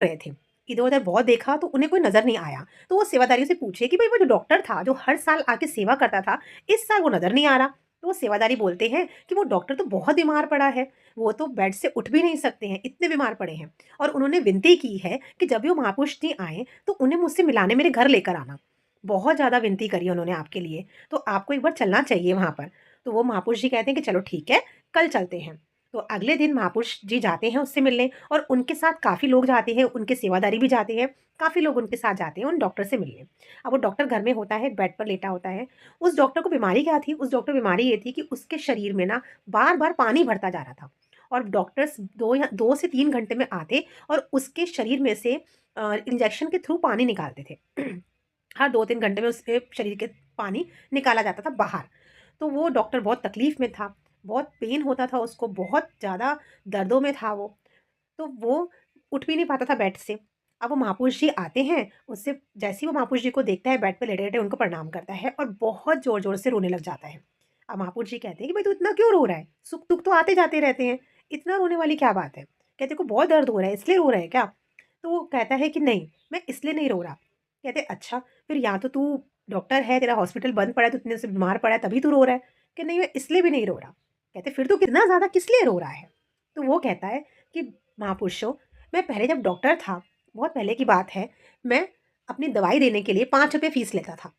रहे थे। इधर-उधर बहुत देखा तो उन्हें कोई नज़र नहीं आया। तो वो सेवादारी से पूछे कि भई वो जो डॉक्टर था, जो हर साल आके सेवा करता था, इस साल वो नज़र नहीं आ रहा। तो वो सेवादारी बोलते हैं कि वो डॉक्टर तो बहुत बीमार पड़ा है, वो तो बेड से उठ भी नहीं सकते हैं, इतने बीमार पड़े हैं। और उन्होंने विनती की है कि जब भी वो महापुरुष जी आएँ, तो उन्हें मुझसे मिलाने मेरे घर लेकर आना। बहुत ज़्यादा विनती करी उन्होंने आपके लिए, तो आपको एक बार चलना चाहिए वहाँ पर। तो वो महापुरुष जी कहते हैं कि चलो ठीक है, कल चलते हैं। तो अगले दिन महापुरुष जी जाते हैं उससे मिलने और उनके साथ काफ़ी लोग जाते हैं, उनके सेवादारी भी जाते हैं, काफ़ी लोग उनके साथ जाते हैं उन डॉक्टर से मिलने। अब वो डॉक्टर घर में होता है, बेड पर लेटा होता है। उस डॉक्टर को बीमारी क्या थी? उस डॉक्टर को बीमारी ये थी कि उसके शरीर में ना बार-बार पानी भरता जा रहा था और डॉक्टर्स 2 से 3 घंटे में आते और उसके शरीर में से इंजेक्शन के थ्रू पानी निकालते थे। हर 2-3 घंटे में उसके शरीर के पानी निकाला जाता था बाहर। तो वो डॉक्टर बहुत तकलीफ़ में था, बहुत पेन होता था उसको, बहुत ज़्यादा दर्दों में था वो। तो वो उठ भी नहीं पाता था बेड से। अब वो महापुरुष जी आते हैं, उससे जैसे ही वो महापुरुष जी को देखता है बेड पे लेटे-लेटे उनको प्रणाम करता है और बहुत ज़ोर-ज़ोर से रोने लग जाता है। अब महापुरुष जी कहते हैं कि, "भई तू इतना क्यों रो रहा है? सुख-दुख तो आते-जाते रहते हैं, इतना रोने वाली क्या बात है? क्या तेरे को बहुत दर्द हो रहा है इसलिए रो रहा है क्या?" तो वो कहता है कि, "नहीं, मैं इसलिए नहीं रो रहा।" कहते हैं, "अच्छा, फिर या तो तू डॉक्टर है, तेरा हॉस्पिटल बंद पड़ा है, तू इतने से बीमार पड़ा है तभी तू रो रहा है?" कि, "नहीं, मैं इसलिए भी नहीं रो रहा।" कहते, "फिर तू कितना ज़्यादा किस लिए रो रहा है?" तो वो कहता है कि महापुरुषों, मैं पहले जब डॉक्टर था, बहुत पहले की बात है, मैं अपनी दवाई देने के लिए ₹5 फ़ीस लेता था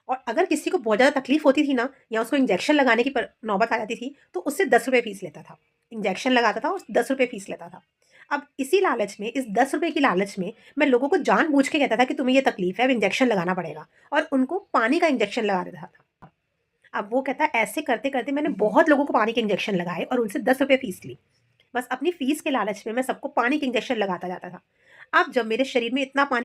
और अगर किसी को बहुत ज़्यादा तकलीफ़ होती थी ना या उसको इंजेक्शन लगाने की नौबत आ जाती थी, तो उससे ₹10 फ़ीस लेता था। इंजेक्शन लगाता था और ₹10 फ़ीस लेता था। अब इसी लालच में, इस ₹10 की लालच में, मैं लोगों को जानबूझ के कहता था कि तुम्हें ये तकलीफ़ है, अब इंजेक्शन लगाना पड़ेगा और उनको पानी का इंजेक्शन लगा देता था। अब वो कहता है ऐसे करते-करते मैंने बहुत लोगों को पानी के इंजेक्शन लगाए और उनसे ₹10 फ़ीस ली। बस अपनी फ़ीस के लालच में मैं सबको पानी के इंजेक्शन लगाता जाता था। अब जब मेरे शरीर में इतना पानी